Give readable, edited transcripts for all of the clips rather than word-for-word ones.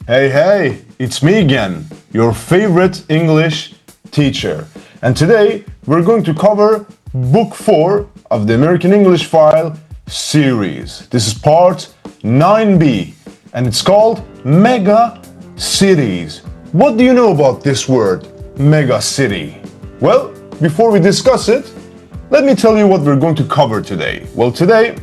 Hey, it's me again, your favorite English teacher. And today we're going to cover Book 4 of the American English File series. This is part 9b and it's called Megacities. What do you know about this word, megacity? Well, before we discuss it, let me tell you what we're going to cover today. Well, today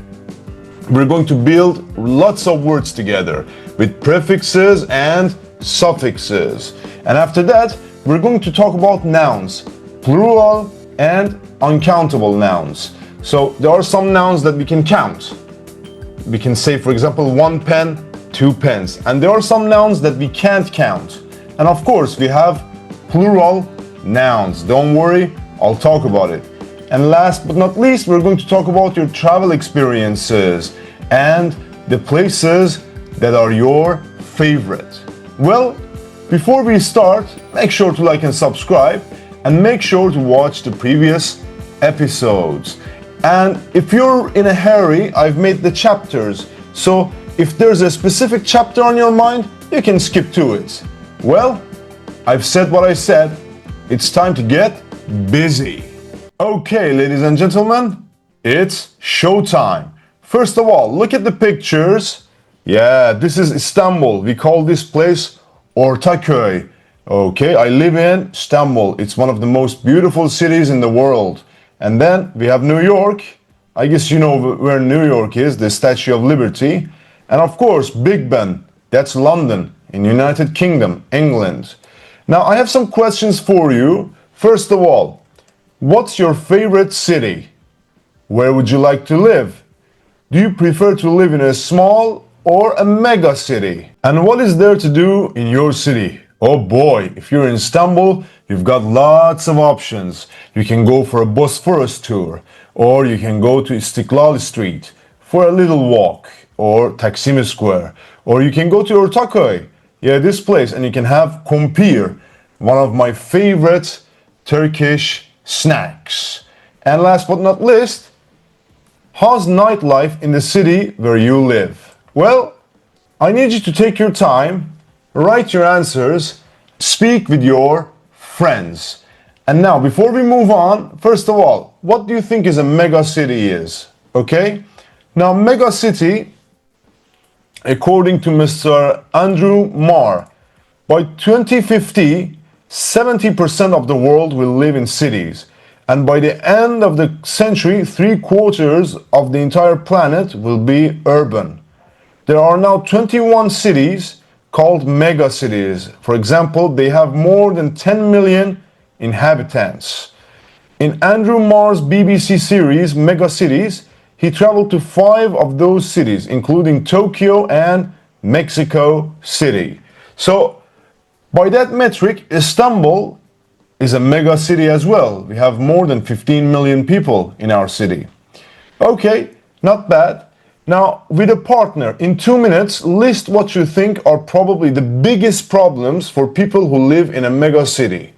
we're going to build lots of words together with prefixes and suffixes. And after that, we're going to talk about nouns, plural and uncountable nouns. So there are some nouns that we can count. We can say, for example, 1 pen, 2 pens. And there are some nouns that we can't count. And of course, we have plural nouns. Don't worry, I'll talk about it. And last but not least, we're going to talk about your travel experiences and the places that are your favorite. Well, before we start, make sure to like and subscribe and make sure to watch the previous episodes. And if you're in a hurry, I've made the chapters. So if there's a specific chapter on your mind, you can skip to it. Well, I've said what I said. It's time to get busy. Okay, ladies and gentlemen, it's showtime. First of all, look at the pictures. Yeah, this is Istanbul. We call this place Ortaköy. Okay, I live in Istanbul. It's one of the most beautiful cities in the world. And then we have New York. I guess you know where New York is, the Statue of Liberty. And of course, Big Ben. That's London in United Kingdom, England. Now, I have some questions for you. First of all, what's your favorite city? Where would you like to live? Do you prefer to live in a small or a mega city? And what is there to do in your city? Oh boy, if you're in Istanbul, you've got lots of options. You can go for a Bosphorus tour, or you can go to Istiklal Street for a little walk, or Taksim Square, or you can go to Ortaköy, this place, and you can have kumpir, one of my favorite Turkish snacks. And last but not least, how's nightlife in the city where you live? Well, I need you to take your time, write your answers, speak with your friends. And now, before we move on, first of all, what do you think is a megacity is? Okay? Now, megacity, according to Mr. Andrew Marr, by 2050, 70% of the world will live in cities. And by the end of the century, 3/4 of the entire planet will be urban. There are now 21 cities called megacities. For example, they have more than 10 million inhabitants. In Andrew Marr's BBC series, Megacities, he traveled to 5 of those cities, including Tokyo and Mexico City. So, by that metric, Istanbul is a mega city as well. We have more than 15 million people in our city. Okay, not bad. Now, with a partner, in 2 minutes, list what you think are probably the biggest problems for people who live in a mega city.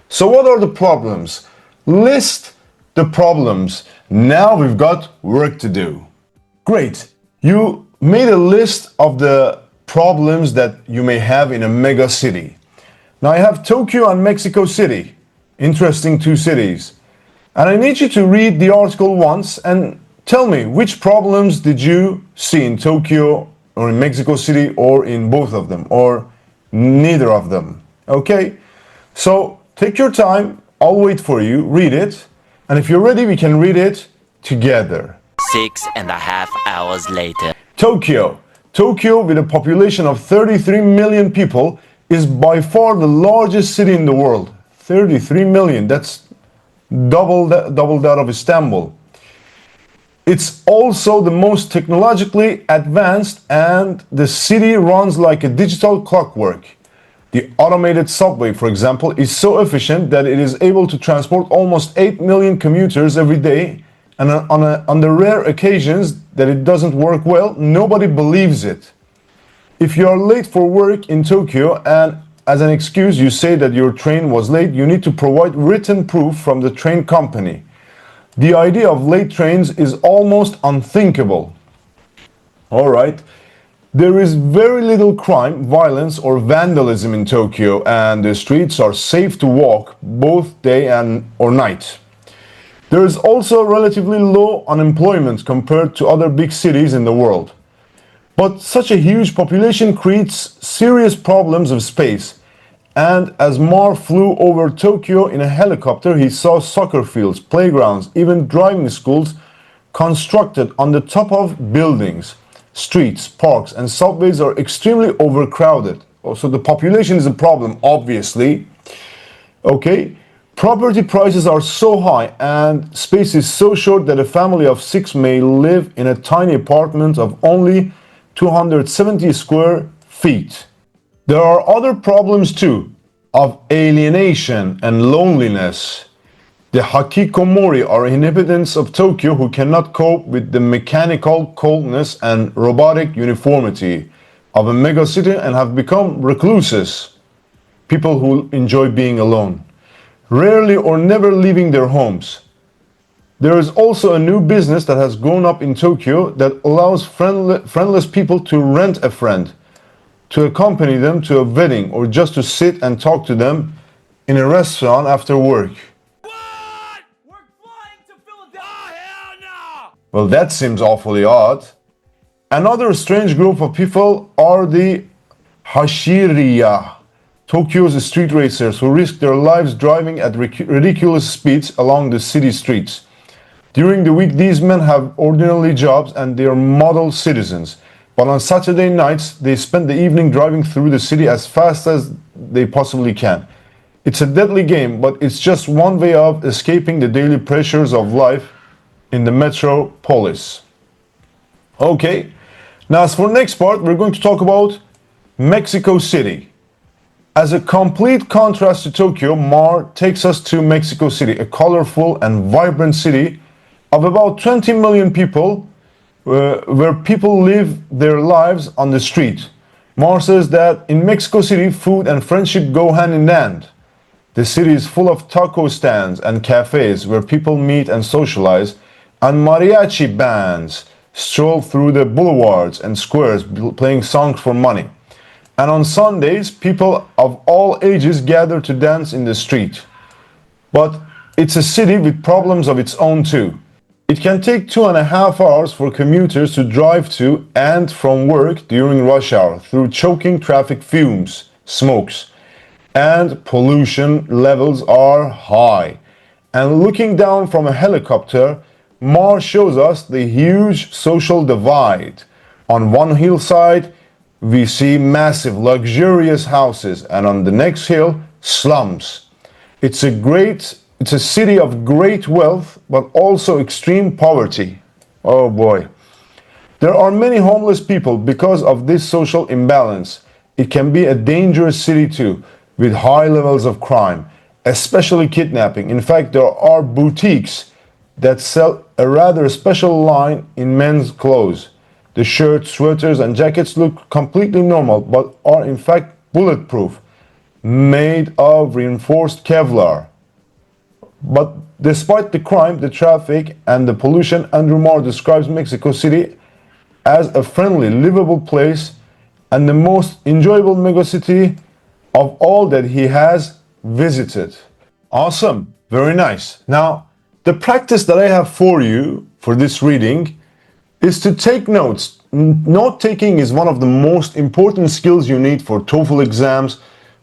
So what are the problems? List the problems. Now we've got work to do. Great. You made a list of the problems that you may have in a mega city. Now I have Tokyo and Mexico City. Interesting 2 cities. And I need you to read the article once and tell me, which problems did you see in Tokyo or in Mexico City or in both of them or neither of them? Okay? So take your time. I'll wait for you. Read it. And if you're ready, we can read it together. 6.5 hours later. Tokyo. Tokyo, with a population of 33 million people, is by far the largest city in the world. 33 million. That's double that of Istanbul. It's also the most technologically advanced, and the city runs like a digital clockwork. The automated subway, for example, is so efficient that it is able to transport almost 8 million commuters every day, and on the rare occasions that it doesn't work well, nobody believes it. If you are late for work in Tokyo and as an excuse you say that your train was late, you need to provide written proof from the train company. The idea of late trains is almost unthinkable. All right. There is very little crime, violence, or vandalism in Tokyo, and the streets are safe to walk both day and or night. There is also relatively low unemployment compared to other big cities in the world. But such a huge population creates serious problems of space. And as Mar flew over Tokyo in a helicopter, he saw soccer fields, playgrounds, even driving schools constructed on the top of buildings. Streets, parks, and subways are extremely overcrowded. So the population is a problem, obviously. Okay? Property prices are so high and space is so short that a family of 6 may live in a tiny apartment of only 270 square feet. There are other problems too, of alienation and loneliness. The Hikikomori are inhabitants of Tokyo who cannot cope with the mechanical coldness and robotic uniformity of a megacity and have become recluses, people who enjoy being alone, rarely or never leaving their homes. There is also a new business that has grown up in Tokyo that allows friendless people to rent a friend, to accompany them to a wedding, or just to sit and talk to them in a restaurant after work. What? We're flying to Philadelphia! Oh, hell no! Well, that seems awfully odd. Another strange group of people are the Hashiriya, Tokyo's street racers who risk their lives driving at ridiculous speeds along the city streets. During the week, these men have ordinary jobs and they are model citizens. But on Saturday nights, they spend the evening driving through the city as fast as they possibly can. It's a deadly game, but it's just one way of escaping the daily pressures of life in the metropolis. Okay, now as for next part, we're going to talk about Mexico City. As a complete contrast to Tokyo, Mar takes us to Mexico City, a colorful and vibrant city of about 20 million people, where people live their lives on the street. Mar says that in Mexico City, food and friendship go hand in hand. The city is full of taco stands and cafes where people meet and socialize, and mariachi bands stroll through the boulevards and squares playing songs for money. And on Sundays, people of all ages gather to dance in the street. But it's a city with problems of its own too. It can take 2.5 hours for commuters to drive to and from work during rush hour through choking traffic fumes, smokes, and pollution levels are high. And looking down from a helicopter, Mar shows us the huge social divide. On one hillside, we see massive luxurious houses, and on the next hill, slums. It's a city of great wealth, but also extreme poverty. Oh boy. There are many homeless people because of this social imbalance. It can be a dangerous city too, with high levels of crime, especially kidnapping. In fact, there are boutiques that sell a rather special line in men's clothes. The shirts, sweaters, and jackets look completely normal, but are in fact bulletproof, made of reinforced Kevlar. But despite the crime, the traffic, and the pollution, Andrew Marr describes Mexico City as a friendly, livable place and the most enjoyable megacity of all that he has visited. Awesome, very nice. Now, the practice that I have for you for this reading is to take notes. Note taking is one of the most important skills you need for TOEFL exams,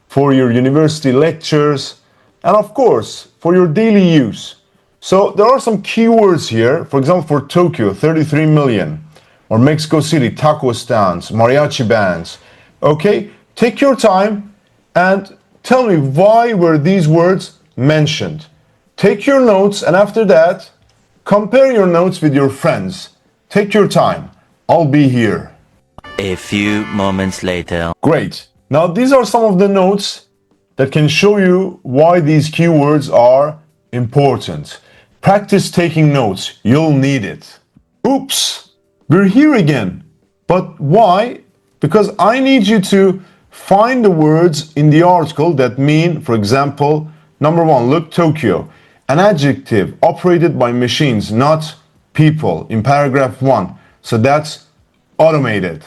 for your university lectures, and of course, for your daily use. So there are some keywords here. For example, for Tokyo, 33 million, or Mexico City, taco stands, mariachi bands. Okay, take your time and tell me why were these words mentioned. Take your notes, and after that, compare your notes with your friends. Take your time. I'll be here. A few moments later. Great. Now these are some of the notes that can show you why these keywords are important. Practice taking notes. You'll need it. Oops, we're here again. But why? Because I need you to find the words in the article that mean, for example, number one, look, Tokyo, an adjective operated by machines, not people, in paragraph 1. So that's automated.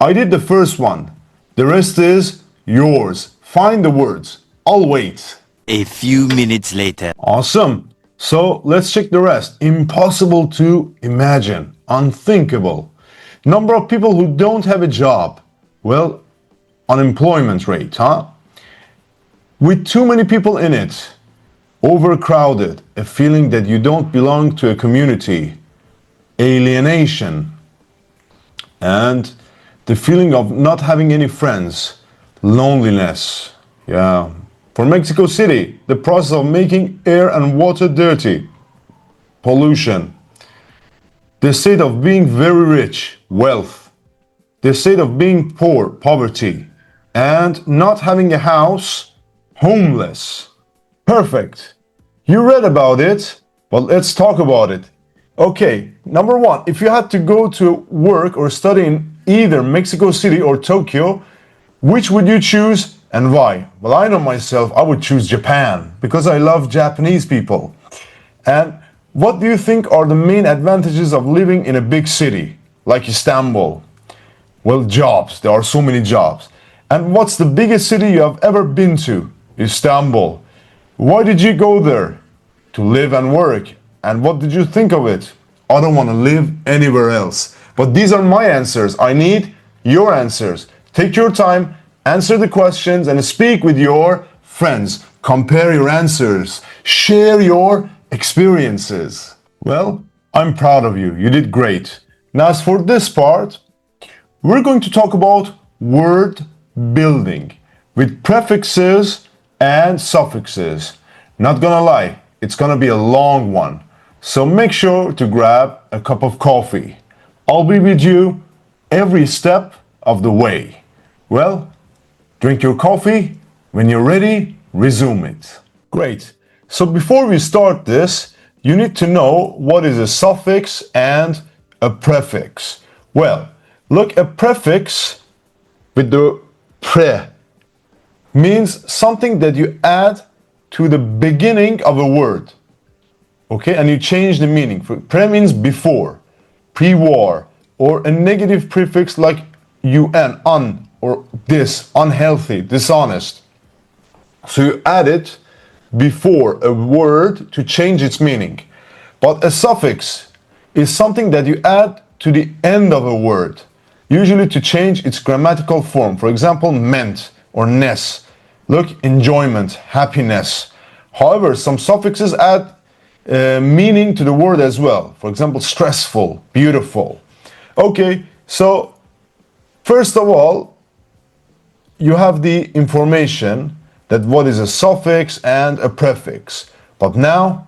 I did the first one. The rest is yours. Find the words. I'll wait. A few minutes later. Awesome. So let's check the rest. Impossible to imagine. Unthinkable. Number of people who don't have a job. Well, unemployment rate, huh? With too many people in it. Overcrowded. A feeling that you don't belong to a community. Alienation. And the feeling of not having any friends. Loneliness. Yeah. For Mexico City, the process of making air and water dirty. Pollution. The state of being very rich. Wealth. The state of being poor. Poverty. And not having a house. Homeless. Perfect. You read about it, but let's talk about it. Okay, number one, if you had to go to work or study in either Mexico City or Tokyo, which would you choose and why? Well, I know myself, I would choose Japan because I love Japanese people. And what do you think are the main advantages of living in a big city like Istanbul? Well, jobs. There are so many jobs. And what's the biggest city you have ever been to? Istanbul. Why did you go there? To live and work. And what did you think of it? I don't want to live anywhere else. But these are my answers. I need your answers. Take your time, answer the questions, and speak with your friends. Compare your answers. Share your experiences. Well, I'm proud of you. You did great. Now, as for this part, we're going to talk about word building with prefixes and suffixes. Not gonna lie, it's gonna be a long one. So make sure to grab a cup of coffee. I'll be with you every step of the way. Well, drink your coffee. When you're ready, resume it. Great. So before we start this, you need to know what is a suffix and a prefix. Well, look, a prefix with the pre means something that you add to the beginning of a word. Okay, and you change the meaning. Pre means before, pre-war, or a negative prefix like un, or dis, unhealthy, dishonest. So you add it before a word to change its meaning. But a suffix is something that you add to the end of a word, usually to change its grammatical form. For example, meant or ness. Look, enjoyment, happiness. However, some suffixes add meaning to the word as well. For example, stressful, beautiful. Okay, so first of all, you have the information that what is a suffix and a prefix. But now,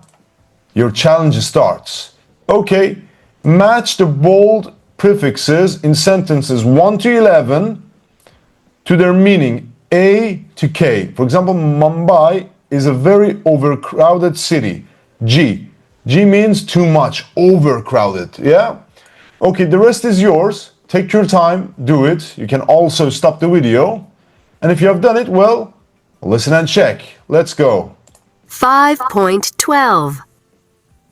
your challenge starts. Okay, match the bold prefixes in sentences 1 to 11 to their meaning, A to K. For example, Mumbai is a very overcrowded city. G. G means too much, overcrowded, yeah? Okay, the rest is yours. Take your time, do it. You can also stop the video. And if you have done it, well, listen and check. Let's go. 5.12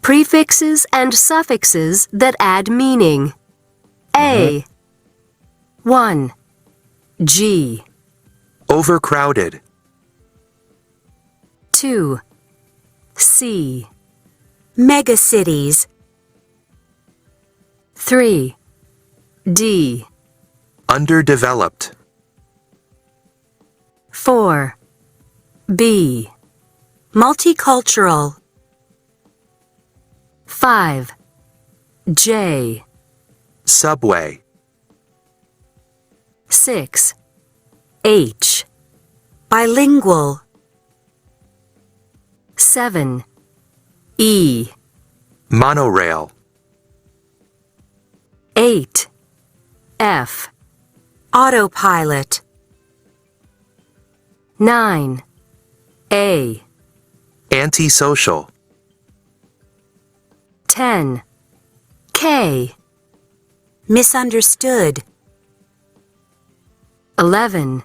Prefixes and suffixes that add meaning. A. 1. G. Overcrowded. 2. C. Megacities. 3. D. Underdeveloped. 4. B. Multicultural. 5. J. Subway. 6. H. Bilingual. 7. E. Monorail. 8. F. Autopilot. 9. A. Antisocial. 10. K. Misunderstood. 11.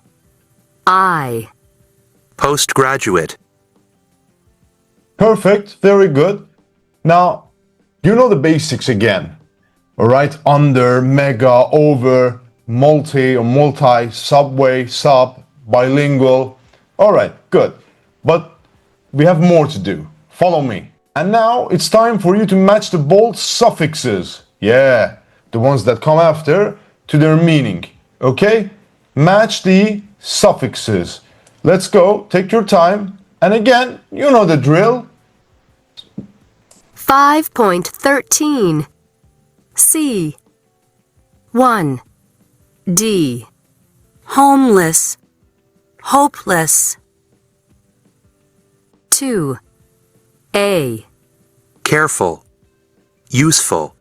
I. Postgraduate. Perfect, very good. Now, you know the basics again. All right, under, mega, over, multi or multi, subway, sub, bilingual. All right, good. But we have more to do. Follow me. And now it's time for you to match the bold suffixes. Yeah, the ones that come after to their meaning. Okay? Match the suffixes. Let's go. Take your time. And again, you know the drill. 5.13 C 1. D. Homeless, hopeless. 2. A. Careful. Useful.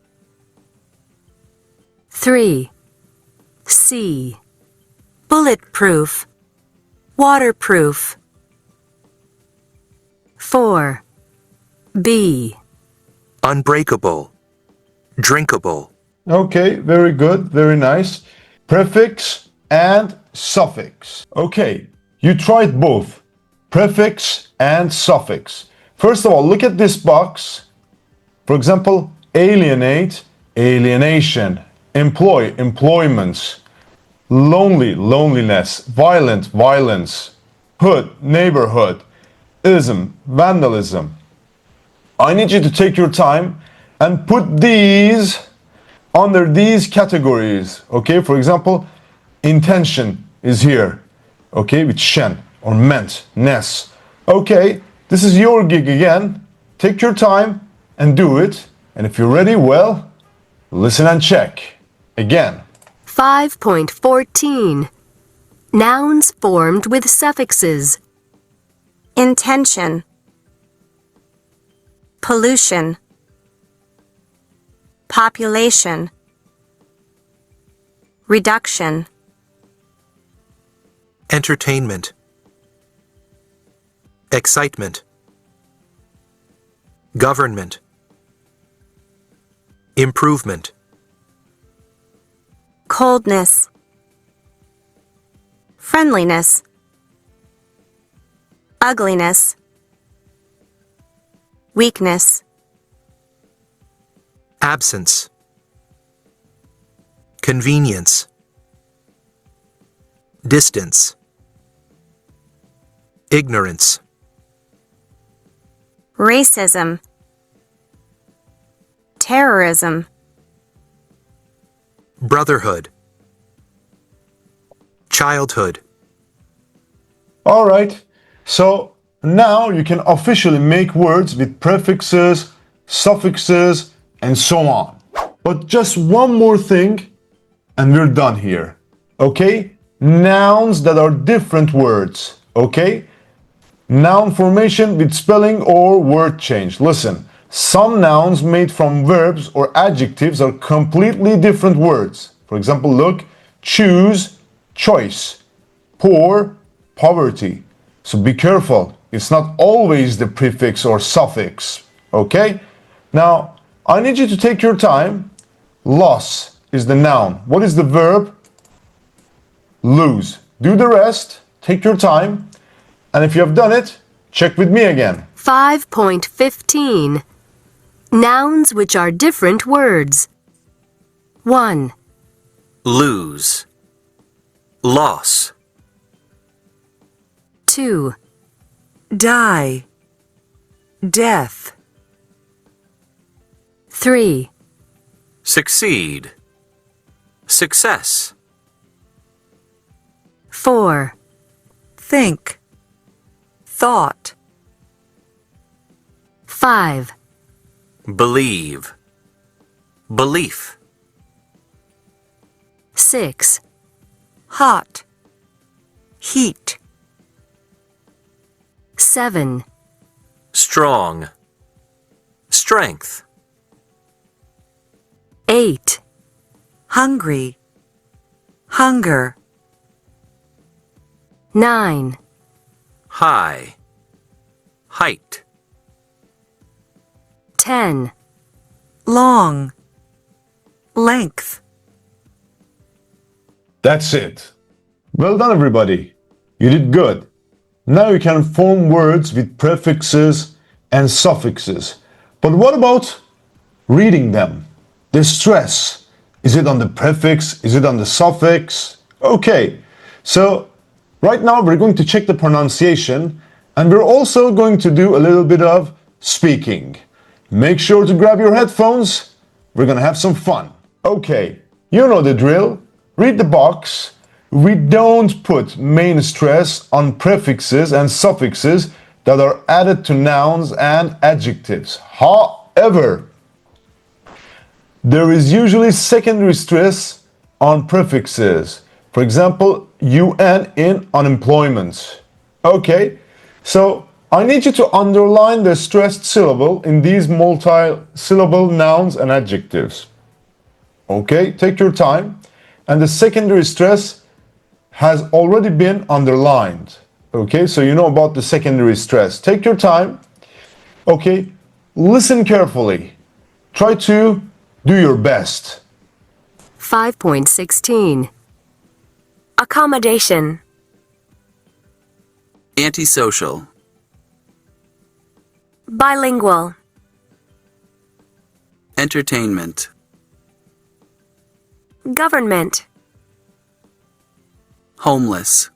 3. C. Bulletproof, waterproof. 4. B. Unbreakable. Drinkable. Okay, very good, very nice. Prefix and suffix. Okay, you tried both, prefix and suffix. First of all, look at this box. For example, alienate, alienation, employ, employments, lonely, loneliness, violent, violence, hood, neighborhood, ism, vandalism. I need you to take your time and put these under these categories. Okay, for example, intention is here. Okay, with shen or meant, ness. Okay, this is your gig again. Take your time and do it. And if you're ready, well, listen and check. Again. 5.14 Nouns formed with suffixes. Intention, pollution, population, reduction, Entertainment. Excitement. Government. Improvement. coldness, friendliness, ugliness, weakness, Absence. Convenience. Distance. Ignorance. racism, terrorism, Brotherhood. Childhood. All right, so now you can officially make words with prefixes, suffixes, and so on. But just one more thing, and we're done here. Okay? Nouns that are different words. Okay? Noun formation with spelling or word change. Listen, some nouns made from verbs or adjectives are completely different words. For example, look, choose, choice, poor, poverty. So be careful. It's not always the prefix or suffix. Okay? Now, I need you to take your time. Loss is the noun. What is the verb? Lose. Do the rest. Take your time. And if you have done it, check with me again. 5.15 Nouns which are different words. 1. Lose. Loss. 2. die, death, 3. Succeed. Success. 4. think, thought, 5. Believe. Belief. 6. hot, heat, 7. Strong. Strength. 8. hungry, hunger, 9. High. Height. 10. long, length. That's it. Well done, everybody. You did good. Now you can form words with prefixes and suffixes. But what about reading them? The stress Is it on the prefix? Is it on the suffix? Okay, so right now we're going to check the pronunciation, and we're also going to do a little bit of speaking. Make sure to grab your headphones. We're gonna have some fun. Okay, you know the drill. Read the box. We don't put main stress on prefixes and suffixes that are added to nouns and adjectives. However, there is usually secondary stress on prefixes. For example, UN in unemployment. Okay, so I need you to underline the stressed syllable in these multi-syllable nouns and adjectives. Okay, take your time. And the secondary stress has already been underlined. Okay, so you know about the secondary stress. Take your time. Okay, listen carefully. Try to do your best. 5.16 Accommodation. Antisocial. Bilingual. Entertainment. Government. Homeless.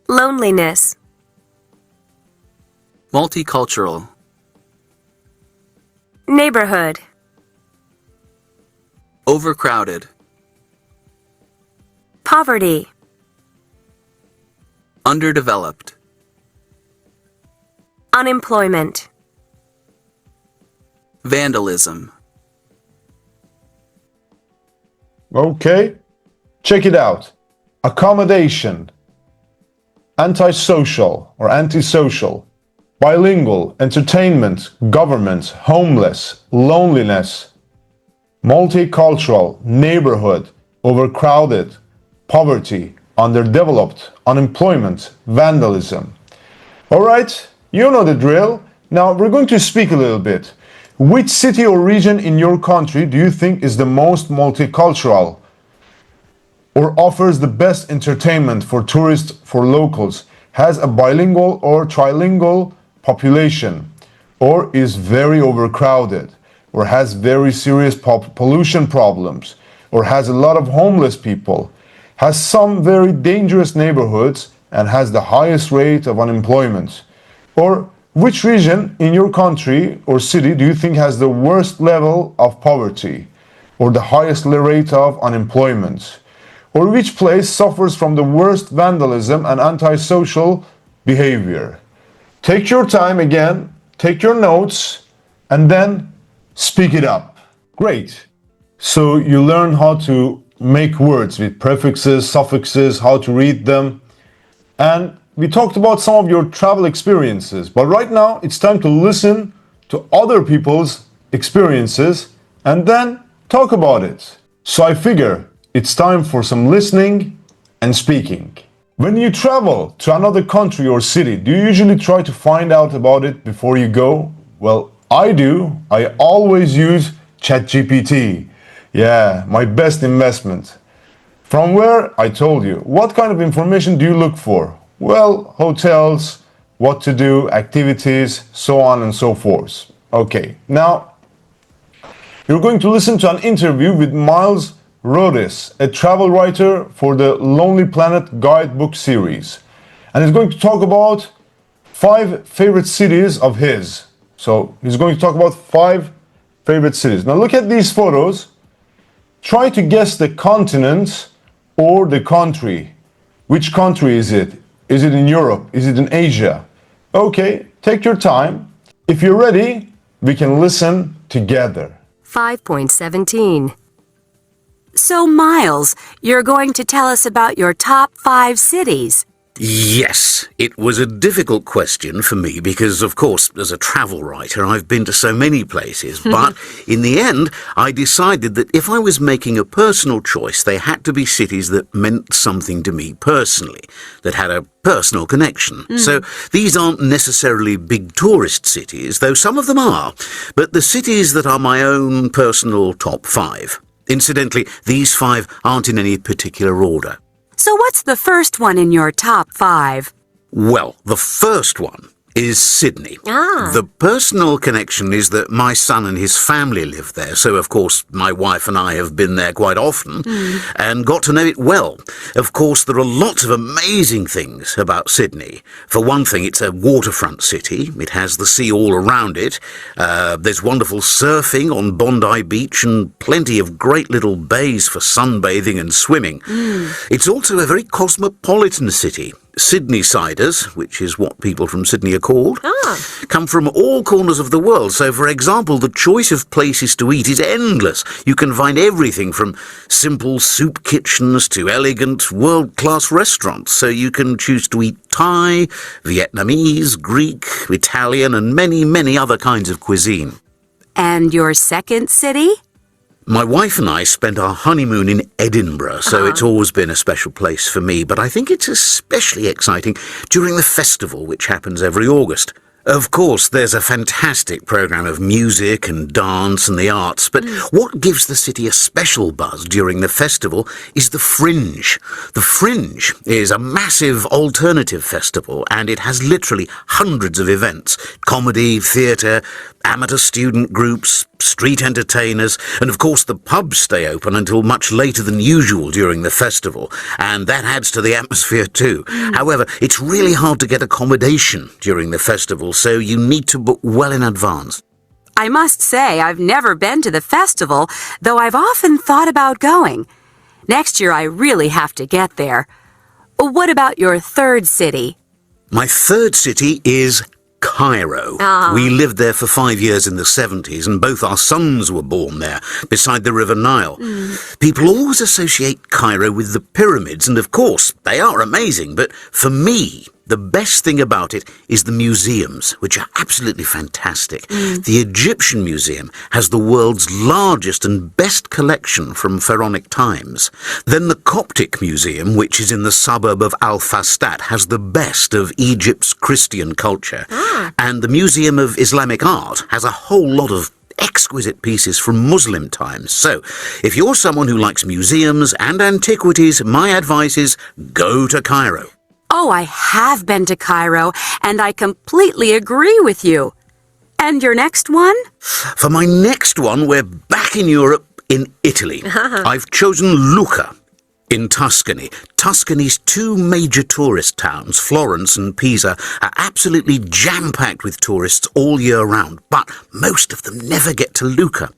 Loneliness. Multicultural. Neighborhood. Overcrowded. Poverty. Underdeveloped. Unemployment. Vandalism. Okay, check it out. Accommodation, antisocial or antisocial, bilingual, entertainment, government, homeless, loneliness, multicultural, neighborhood, overcrowded, poverty, underdeveloped, unemployment, vandalism. All right, you know the drill. Now we're going to speak a little bit. Which city or region in your country do you think is the most multicultural or offers the best entertainment for tourists, for locals, has a bilingual or trilingual population, or is very overcrowded, or has very serious pollution problems, or has a lot of homeless people, has some very dangerous neighborhoods, and has the highest rate of unemployment? Or which region in your country or city do you think has the worst level of poverty or the highest rate of unemployment? Or which place suffers from the worst vandalism and antisocial behavior? Take your time again, take your notes, and then speak it up. Great. So you learn how to make words with prefixes, suffixes, how to read them, and we talked about some of your travel experiences, but right now it's time to listen to other people's experiences and then talk about it. So I figure it's time for some listening and speaking. When you travel to another country or city, do you usually try to find out about it before you go? Well, I do. I always use ChatGPT. Yeah, my best investment. From where? I told you. What kind of information do you look for? Well, hotels, what to do, activities, so on and so forth. Okay, now you're going to listen to an interview with Miles Rodis, a travel writer for the Lonely Planet guidebook series. And he's going to talk about 5 favorite cities of his. So he's going to talk about 5 favorite cities. Now look at these photos. Try to guess the continent or the country. Which country is it? Is it in Europe? Is it in Asia? Okay, take your time. If you're ready, we can listen together. 5.17 So, Miles, you're going to tell us about your top 5 cities. Yes, it was a difficult question for me because, of course, as a travel writer, I've been to so many places. But in the end, I decided that if I was making a personal choice, they had to be cities that meant something to me personally, that had a personal connection. So these aren't necessarily big tourist cities, though some of them are, but the cities that are my own personal top 5. Incidentally, these 5 aren't in any particular order. So what's the first one in your top 5? Well, the first one is Sydney. Ah. The personal connection is that my son and his family live there, so of course my wife and I have been there quite often and got to know it well. Of course, there are lots of amazing things about Sydney. For one thing, it's a waterfront city. It has the sea all around it. There's wonderful surfing on Bondi Beach and plenty of great little bays for sunbathing and swimming. It's also a very cosmopolitan city. Sydney-siders, which is what people from Sydney are called, come from all corners of the world. So, for example, the choice of places to eat is endless. You can find everything from simple soup kitchens to elegant, world-class restaurants. So you can choose to eat Thai, Vietnamese, Greek, Italian, and many, many other kinds of cuisine. And your second city? My wife and I spent our honeymoon in Edinburgh, so it's always been a special place for me, but I think it's especially exciting during the festival, which happens every August. Of course, there's a fantastic programme of music and dance and the arts, but what gives the city a special buzz during the festival is the Fringe. The Fringe is a massive alternative festival, and it has literally hundreds of events: comedy, theatre, amateur student groups, street entertainers, and of course the pubs stay open until much later than usual during the festival, and that adds to the atmosphere too. However, it's really hard to get accommodation during the festival, so you need to book well in advance. I must say, I've never been to the festival, though I've often thought about going. Next year, I really have to get there. What about your third city? My third city is Cairo. We lived there for 5 years in the 70s, and both our sons were born there, beside the River Nile. People always associate Cairo with the pyramids, and of course, they are amazing, but for me, the best thing about it is the museums, which are absolutely fantastic. The Egyptian Museum has the world's largest and best collection from pharaonic times. Then the Coptic Museum, which is in the suburb of Al-Fastat, has the best of Egypt's Christian culture. And the Museum of Islamic Art has a whole lot of exquisite pieces from Muslim times. So, if you're someone who likes museums and antiquities, my advice is go to Cairo. Oh, I have been to Cairo, and I completely agree with you. And your next one? For my next one, we're back in Europe, in Italy. I've chosen Lucca in Tuscany. Tuscany's two major tourist towns, Florence and Pisa, are absolutely jam-packed with tourists all year round, but most of them never get to Lucca.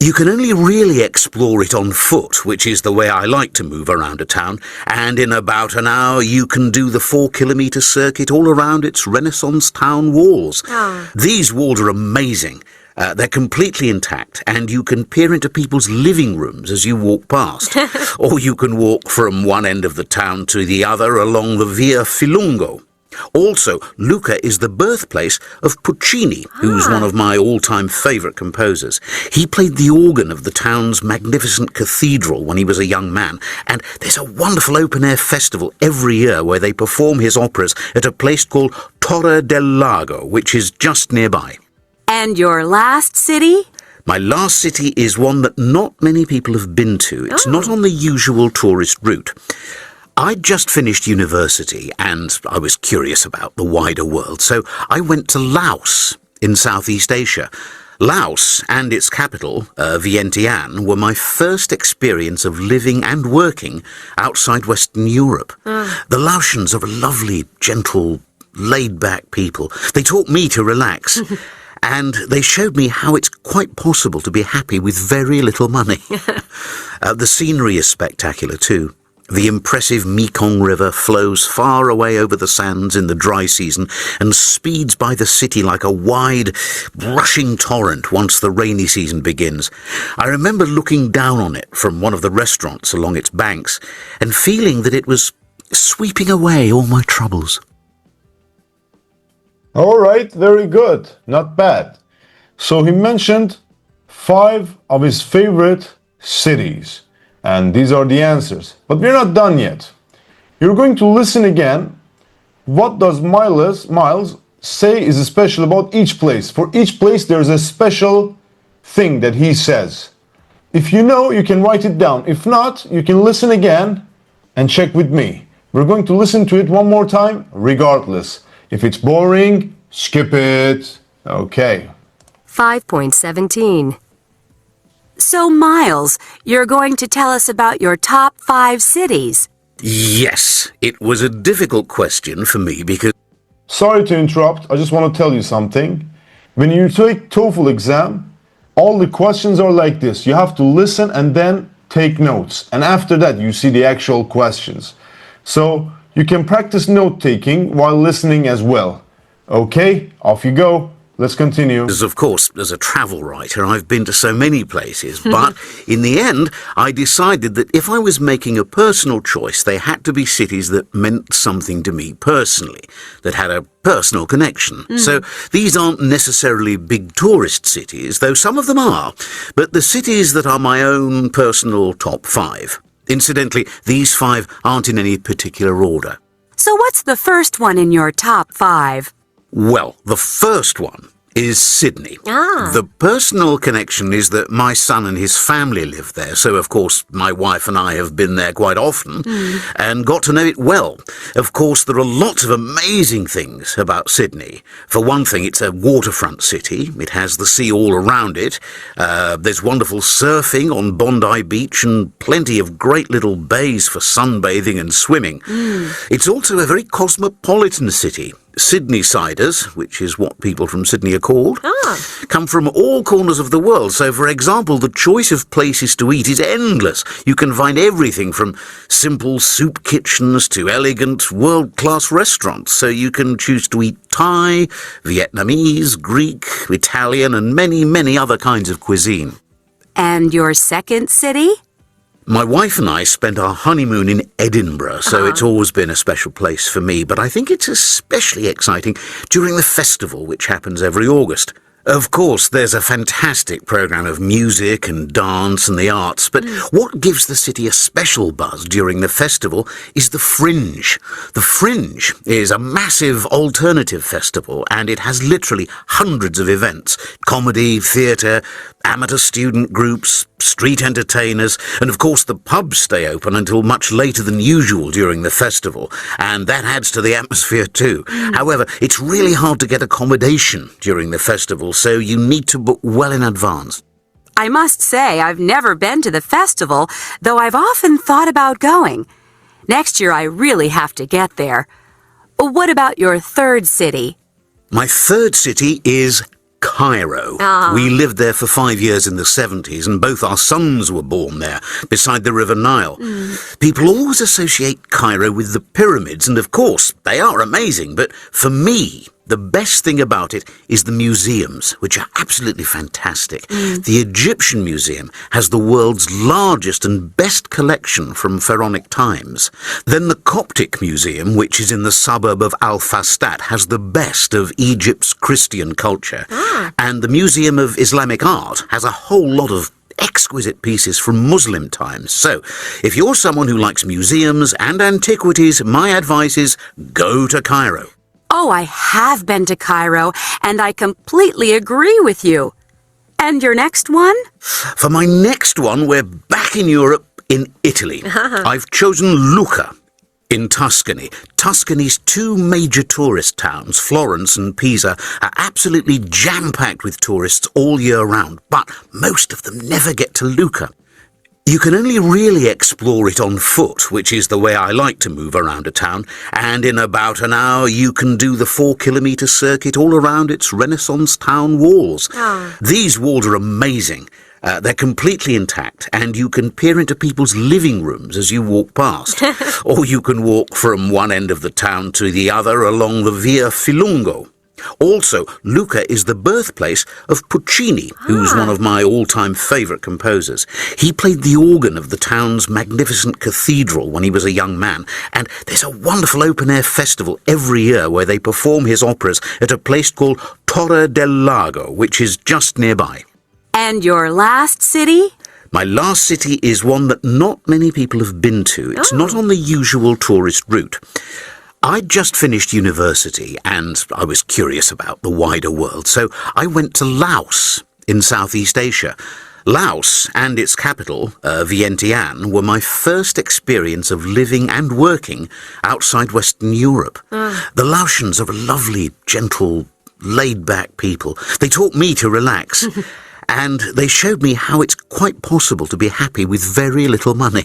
You can only really explore it on foot, which is the way I like to move around a town, and in about an hour you can do the 4-kilometre circuit all around its Renaissance town walls. These walls are amazing. They're completely intact, and you can peer into people's living rooms as you walk past. Or you can walk from one end of the town to the other along the Via Filungo. Also, Lucca is the birthplace of Puccini, who's one of my all-time favourite composers. He played the organ of the town's magnificent cathedral when he was a young man, and there's a wonderful open-air festival every year where they perform his operas at a place called Torre del Lago, which is just nearby. And your last city? My last city is one that not many people have been to. It's not on the usual tourist route. I'd just finished university and I was curious about the wider world, so I went to Laos in Southeast Asia. Laos and its capital, Vientiane, were my first experience of living and working outside Western Europe. The Laotians are a lovely, gentle, laid-back people. They taught me to relax. And they showed me how it's quite possible to be happy with very little money. The scenery is spectacular too. The impressive Mekong River flows far away over the sands in the dry season and speeds by the city like a wide, rushing torrent once the rainy season begins. I remember looking down on it from one of the restaurants along its banks and feeling that it was sweeping away all my troubles. All right, very good. Not bad. So he mentioned 5 of his favorite cities. And these are the answers. But we're not done yet. You're going to listen again. What does Miles say is special about each place? For each place, there's a special thing that he says. If you know, you can write it down. If not, you can listen again and check with me. We're going to listen to it one more time, regardless. If it's boring, Skip it. Okay. 5.17. So, Miles, you're going to tell us about your top 5 cities. Yes, it was a difficult question for me because Sorry to interrupt. I just want to tell you something. When you take TOEFL exam, all the questions are like this. You have to listen and then take notes. And after that, you see the actual questions. So you can practice note taking while listening as well. Okay, off you go. Let's continue. of course, as a travel writer, I've been to so many places, but in the end, I decided that if I was making a personal choice, they had to be cities that meant something to me personally, that had a personal connection. So these aren't necessarily big tourist cities, though some of them are, but the cities that are my own personal top 5. Incidentally, these 5 aren't in any particular order. So, what's the first one in your top 5? Well, the first one is Sydney. The personal connection is that my son and his family live there, so of course my wife and I have been there quite often and got to know it well. Of course, there are lots of amazing things about Sydney. For one thing, it's a waterfront city. It has the sea all around it. There's wonderful surfing on Bondi Beach and plenty of great little bays for sunbathing and swimming. It's also a very cosmopolitan city. Sydney-siders, which is what people from Sydney are called, come from all corners of the world. So, for example, the choice of places to eat is endless. You can find everything from simple soup kitchens to elegant, world-class restaurants. So you can choose to eat Thai, Vietnamese, Greek, Italian, and many, many other kinds of cuisine. And your second city? My wife and I spent our honeymoon in Edinburgh, so it's always been a special place for me, but I think it's especially exciting during the festival, which happens every August. Of course, there's a fantastic programme of music and dance and the arts, but what gives the city a special buzz during the festival is the Fringe. The Fringe is a massive alternative festival, and it has literally hundreds of events. Comedy, theatre, amateur student groups, street entertainers, and of course the pubs stay open until much later than usual during the festival, and that adds to the atmosphere too. However, it's really hard to get accommodation during the festival, so you need to book well in advance. I must say, I've never been to the festival, though I've often thought about going. Next year, I really have to get there. What about your third city? My third city is Cairo. We lived there for 5 years in the 70s, and both our sons were born there, beside the River Nile. People always associate Cairo with the pyramids, and of course, they are amazing, but for me, the best thing about it is the museums, which are absolutely fantastic. The Egyptian Museum has the world's largest and best collection from pharaonic times. Then the Coptic Museum, which is in the suburb of Al-Fastat, has the best of Egypt's Christian culture. And the Museum of Islamic Art has a whole lot of exquisite pieces from Muslim times. So, if you're someone who likes museums and antiquities, my advice is go to Cairo. Oh, I have been to Cairo, and I completely agree with you. And your next one? For my next one, we're back in Europe, in Italy. I've chosen Lucca in Tuscany. Tuscany's 2 major tourist towns, Florence and Pisa, are absolutely jam-packed with tourists all year round, but most of them never get to Lucca. You can only really explore it on foot, which is the way I like to move around a town, and in about an hour you can do the 4-kilometre circuit all around its Renaissance town walls. These walls are amazing. They're completely intact, and you can peer into people's living rooms as you walk past. Or you can walk from one end of the town to the other along the Via Filungo. Also, Lucca is the birthplace of Puccini, who's one of my all-time favourite composers. He played the organ of the town's magnificent cathedral when he was a young man, and there's a wonderful open-air festival every year where they perform his operas at a place called Torre del Lago, which is just nearby. And your last city? My last city is one that not many people have been to. It's not on the usual tourist route. I'd just finished university and I was curious about the wider world, so I went to Laos in Southeast Asia. Laos and its capital, Vientiane, were my first experience of living and working outside Western Europe. The Laotians are a lovely, gentle, laid-back people. They taught me to relax. And they showed me how it's quite possible to be happy with very little money.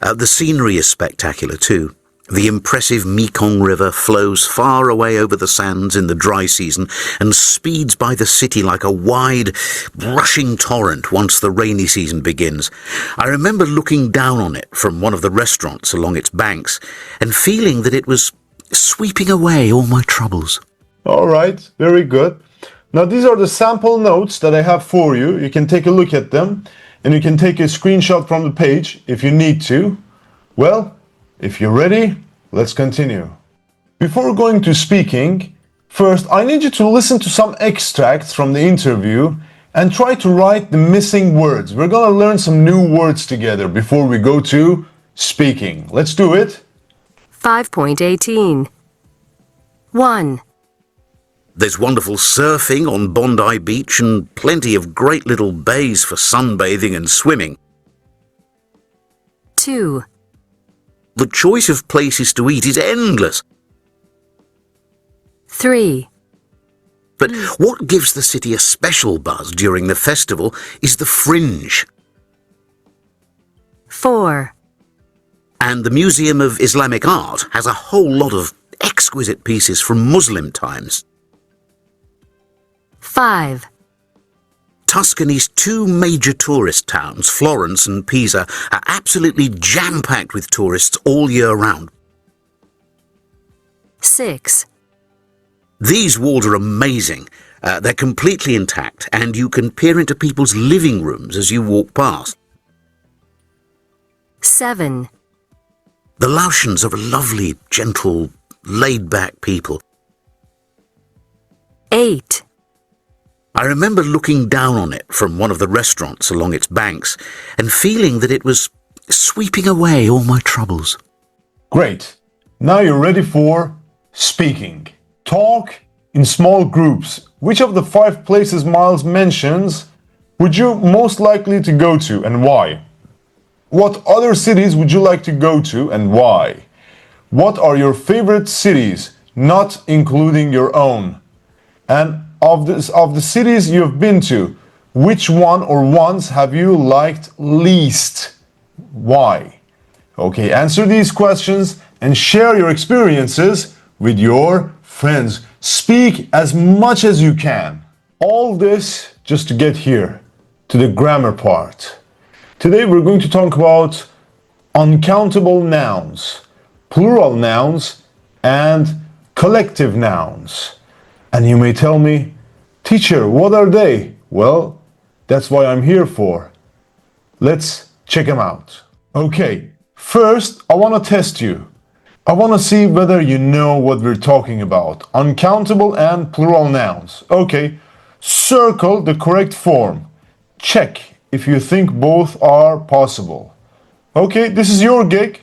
The scenery is spectacular too. The impressive Mekong River flows far away over the sands in the dry season and speeds by the city like a wide, rushing torrent once the rainy season begins. I remember looking down on it from one of the restaurants along its banks and feeling that it was sweeping away all my troubles. All right, very good. Now these are the sample notes that I have for you. You can take a look at them and you can take a screenshot from the page if you need to. Well, if you're ready, let's continue. Before going to speaking, first I need you to listen to some extracts from the interview and try to write the missing words. We're gonna learn some new words together before we go to speaking. Let's do it. 5.18. 1, There's wonderful surfing on Bondi Beach and plenty of great little bays for sunbathing and swimming. 2, The choice of places to eat is endless. 3, But what gives the city a special buzz during the festival is the fringe. 4, And the Museum of Islamic Art has a whole lot of exquisite pieces from Muslim times. 5, Tuscany's two major tourist towns, Florence and Pisa, are absolutely jam-packed with tourists all year round. 6, These walls are amazing. They're completely intact, and you can peer into people's living rooms as you walk past. 7, The Laotians are a lovely, gentle, laid-back people. 8, I remember looking down on it from one of the restaurants along its banks and feeling that it was sweeping away all my troubles. Great. Now you're ready for speaking. Talk in small groups. Which of the 5 places Miles mentions would you most likely to go to and why? What other cities would you like to go to and why? What are your favorite cities, not including your own? And of the cities you've been to, which one or ones have you liked least? Why? Okay, answer these questions and share your experiences with your friends. Speak as much as you can. All this just to get here, to the grammar part. Today we're going to talk about uncountable nouns, plural nouns, and collective nouns. And you may tell me, teacher, what are they? Well, that's what I'm here for. Let's check them out. Okay, first I want to test you. I want to see whether you know what we're talking about. Uncountable and plural nouns. Okay, circle the correct form. Check if you think both are possible. Okay, this is your gig.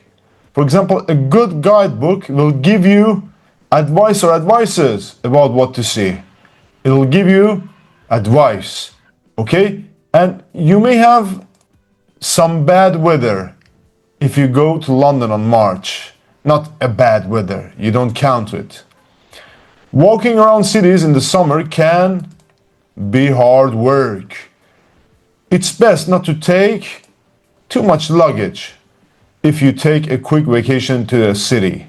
For example, a good guidebook will give you advice or advices about what to see. It will give you advice, okay? And you may have some bad weather if you go to London on March. Not a bad weather, you don't count it. Walking around cities in the summer can be hard work. It's best not to take too much luggage if you take a quick vacation to a city.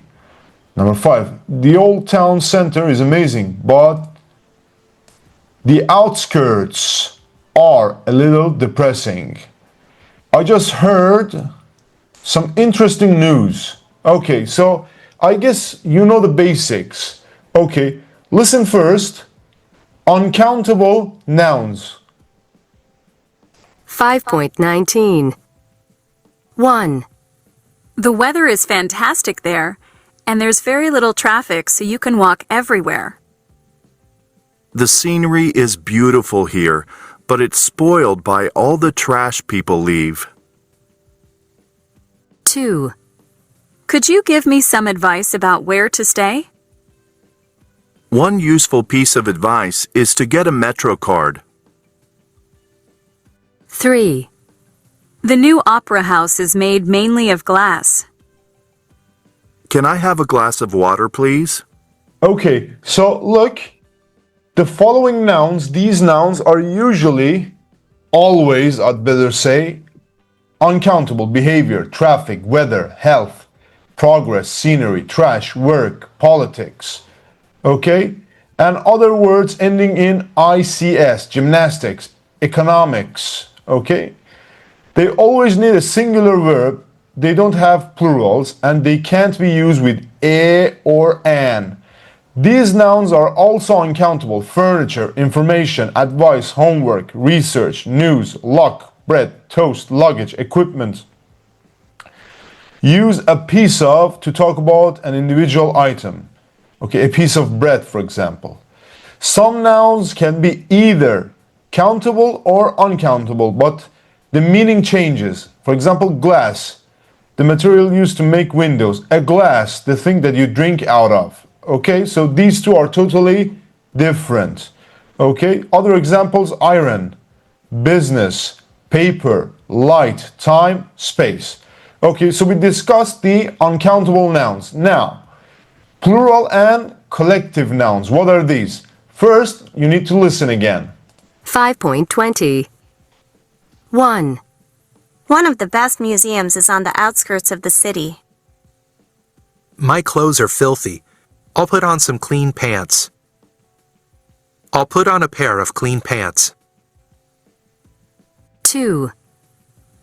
Number 5, the old town center is amazing, but the outskirts are a little depressing. I just heard some interesting news. Okay, so I guess you know the basics. Okay, listen first. Uncountable nouns. 5.19. 1, The weather is fantastic there, and there's very little traffic, so you can walk everywhere. The scenery is beautiful here, but it's spoiled by all the trash people leave. 2, Could you give me some advice about where to stay? One useful piece of advice is to get a Metro card. 3, The new opera house is made mainly of glass. Can I have a glass of water, please? Okay, so look, The following nouns, these nouns are usually, always, I'd better say, uncountable: behavior, traffic, weather, health, progress, scenery, trash, work, politics. Okay? And other words ending in ICS: gymnastics, economics. Okay? They always need a singular verb. They don't have plurals, and they can't be used with a or an. These nouns are also uncountable: furniture, information, advice, homework, research, news, luck, bread, toast, luggage, equipment. Use a piece of to talk about an individual item. Okay, a piece of bread, for example. Some nouns can be either countable or uncountable, but the meaning changes. For example, glass, the material used to make windows. A glass, the thing that you drink out of. Okay, so these two are totally different. Okay, other examples: iron, business, paper, light, time, space. Okay, so we discussed the uncountable nouns. Now, plural and collective nouns. What are these? First, you need to listen again. 5.20. 1. One of the best museums is on the outskirts of the city. My clothes are filthy. I'll put on some clean pants. I'll put on a pair of clean pants. 2.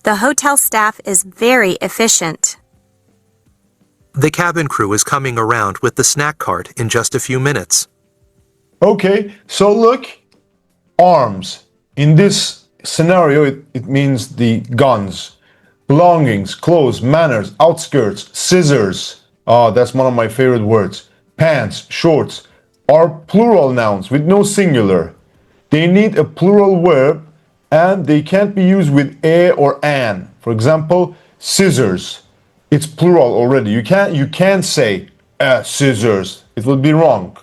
The hotel staff is very efficient. The cabin crew is coming around with the snack cart in just a few minutes. Okay, so look, arms. In this scenario, it means the guns, belongings, clothes, manners, outskirts, scissors. Oh, that's one of my favorite words. Pants, shorts are plural nouns with no singular. They need a plural verb and they can't be used with a or an. For example, scissors. It's plural already. You can't say scissors. It will be wrong.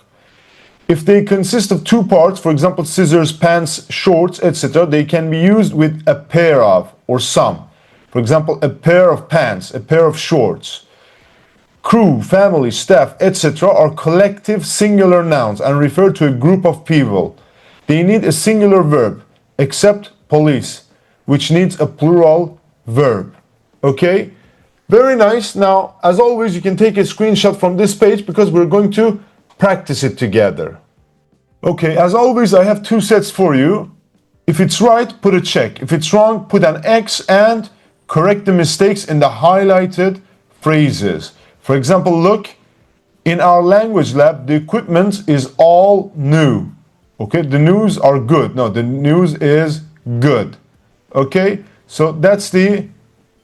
If they consist of two parts, for example, scissors, pants, shorts, etc., they can be used with a pair of or some. For example, a pair of pants, a pair of shorts. Crew, family, staff, etc. are collective singular nouns and refer to a group of people. They need a singular verb, except police, which needs a plural verb. Okay? Very nice. Now, as always, you can take a screenshot from this page because we're going to practice it together. Okay, as always, I have two sets for you. If it's right, put a check. If it's wrong, put an X and correct the mistakes in the highlighted phrases. For example, look, in our language lab, the equipment is all new. Okay, the news are good. No, the news is good. Okay, so that's the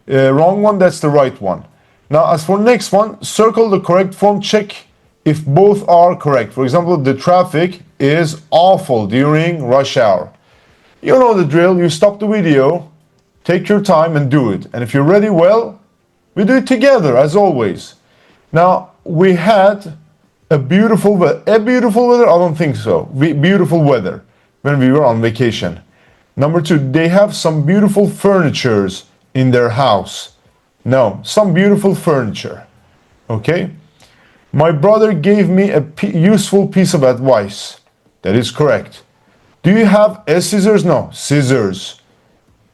wrong one, that's the right one. Now, as for next one, circle the correct form, check if both are correct. For example, the traffic is awful during rush hour. You know the drill, you stop the video, take your time and do it. And if you're ready, well, we do it together as always. Now, we had a beautiful weather. I don't think so. Beautiful weather when we were on vacation. Number two, they have some beautiful furnitures in their house. No, some beautiful furniture. Okay? My brother gave me a useful piece of advice. That is correct. Do you have a scissors? No, scissors.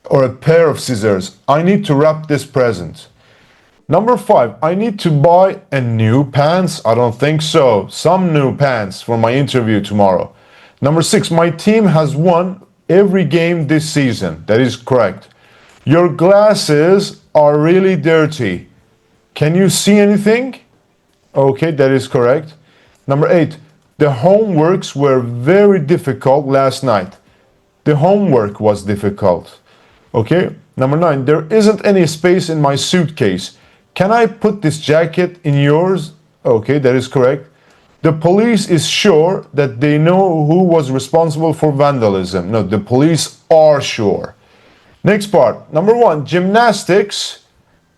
Or a pair of scissors. I need to wrap this present. Number 5, I need to buy a new pants. I don't think so. Some new pants for my interview tomorrow. Number 6, my team has won every game this season. That is correct. Your glasses are really dirty. Can you see anything? Okay, that is correct. Number 8, the homeworks were very difficult last night. The homework was difficult. Okay, number 9, there isn't any space in my suitcase. Can I put this jacket in yours? Okay, that is correct. The police is sure that they know who was responsible for vandalism. No, the police are sure. Next part. Number 1, gymnastics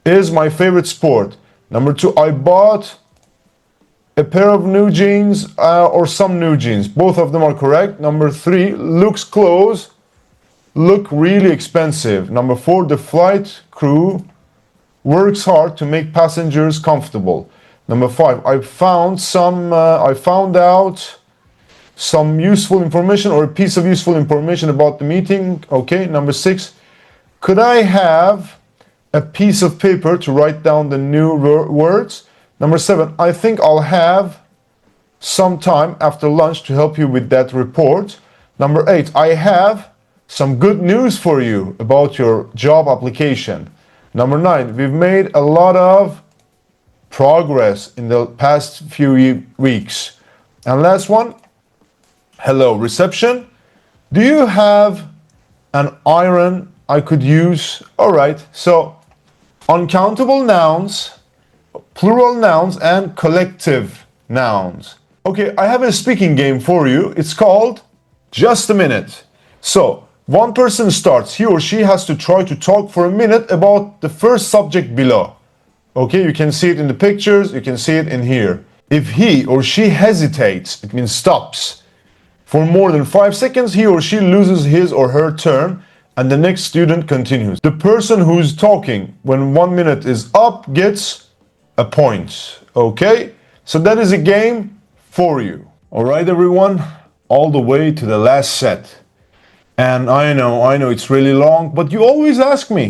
is my favorite sport. Number 2, I bought a pair of new jeans or some new jeans. Both of them are correct. Number 3, Luke's clothes look really expensive. Number 4, the flight crew works hard to make passengers comfortable. Number 5, I found out some useful information or a piece of useful information about the meeting. Okay, number 6, could I have a piece of paper to write down the new words? Number 7, I think I'll have some time after lunch to help you with that report. Number 8, I have some good news for you about your job application. Number 9, we've made a lot of progress in the past few weeks. And last one, hello, reception. Do you have an iron I could use? All right, so uncountable nouns, plural nouns, and collective nouns. Okay, I have a speaking game for you. It's called Just a Minute. So, one person starts. He or she has to try to talk for a minute about the first subject below. Okay, you can see it in the pictures, you can see it in here. If he or she hesitates, it means stops, for more than 5 seconds, he or she loses his or her turn, and the next student continues. The person who's talking when 1 minute is up gets a point. Okay, so that is a game for you. All right, everyone, all the way to the last set. And I know it's really long, but you always ask me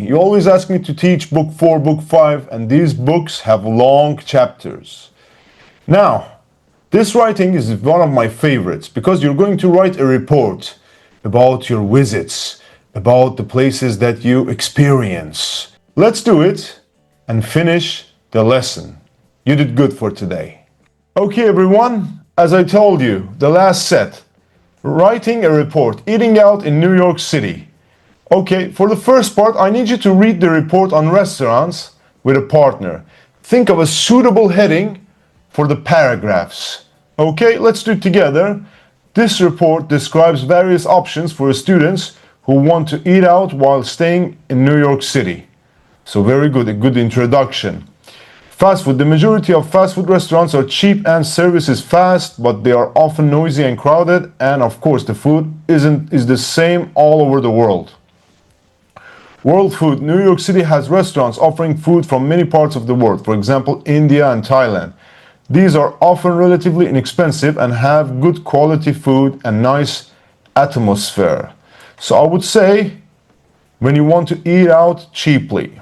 to teach book 4, book 5, and these books have long chapters. Now, this writing is one of my favorites because you're going to write a report about your visits, about the places that you experience. Let's do it and finish the lesson. You did good for today. Okay, everyone, as I told you, the last set. Writing a report, eating out in New York City. Okay, for the first part, I need you to read the report on restaurants with a partner. Think of a suitable heading for the paragraphs. Okay, let's do it together. This report describes various options for students who want to eat out while staying in New York City. So very good, a good introduction. Fast food. The majority of fast food restaurants are cheap and service is fast, but they are often noisy and crowded. And of course, the food is the same all over the world. World food. New York City has restaurants offering food from many parts of the world. For example, India and Thailand. These are often relatively inexpensive and have good quality food and nice atmosphere. So I would say when you want to eat out cheaply.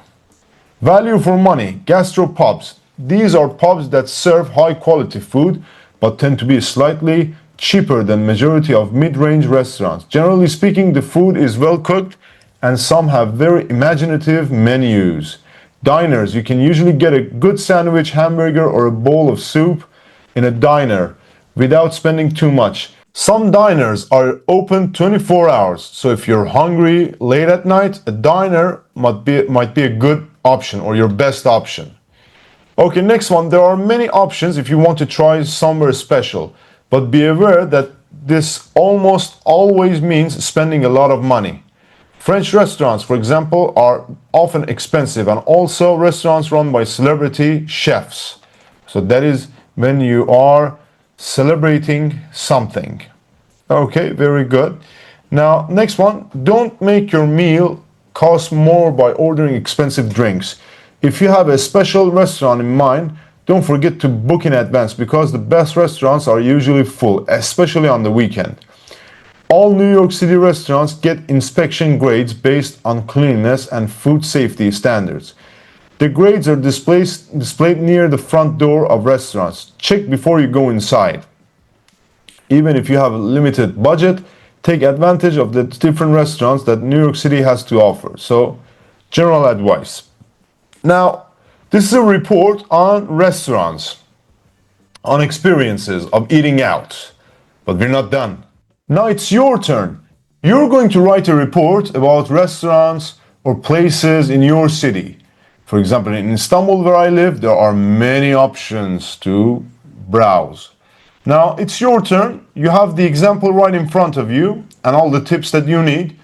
Value for money, gastropubs. These are pubs that serve high quality food but tend to be slightly cheaper than majority of mid-range restaurants. Generally speaking, the food is well cooked and some have very imaginative menus. Diners, you can usually get a good sandwich, hamburger or a bowl of soup in a diner without spending too much. Some diners are open 24 hours, so if you're hungry late at night, a diner might be a good option or your best option. Okay, next one. There are many options if you want to try somewhere special, but be aware that this almost always means spending a lot of money. French restaurants, for example, are often expensive, and also restaurants run by celebrity chefs. So that is when you are celebrating something. Okay, very good. Now, next one. Don't make your meal cost more by ordering expensive drinks. If you have a special restaurant in mind, don't forget to book in advance because the best restaurants are usually full, especially on the weekend. All New York City restaurants get inspection grades based on cleanliness and food safety standards. The grades are displayed near the front door of restaurants. Check before you go inside. Even if you have a limited budget, take advantage of the different restaurants that New York City has to offer. So, general advice. Now, this is a report on restaurants, on experiences of eating out. But we're not done. Now it's your turn. You're going to write a report about restaurants or places in your city. For example, in Istanbul, where I live, there are many options to browse. Now it's your turn. You have the example right in front of you and all the tips that you need.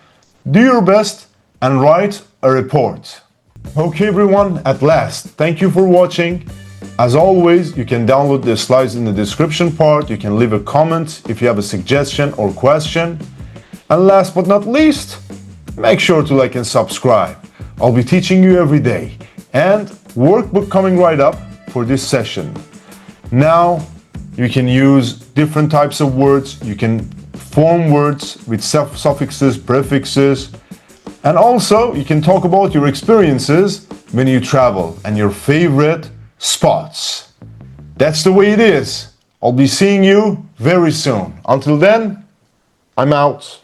Do your best and write a report. Okay, everyone, at last, thank you for watching. As always, you can download the slides in the description part. You can leave a comment if you have a suggestion or question. And last but not least, make sure to like and subscribe. I'll be teaching you every day. And workbook coming right up for this session. Now you can use different types of words. You can form words with suffixes, prefixes, and also you can talk about your experiences when you travel and your favorite spots. That's the way it is. I'll be seeing you very soon. Until then, I'm out.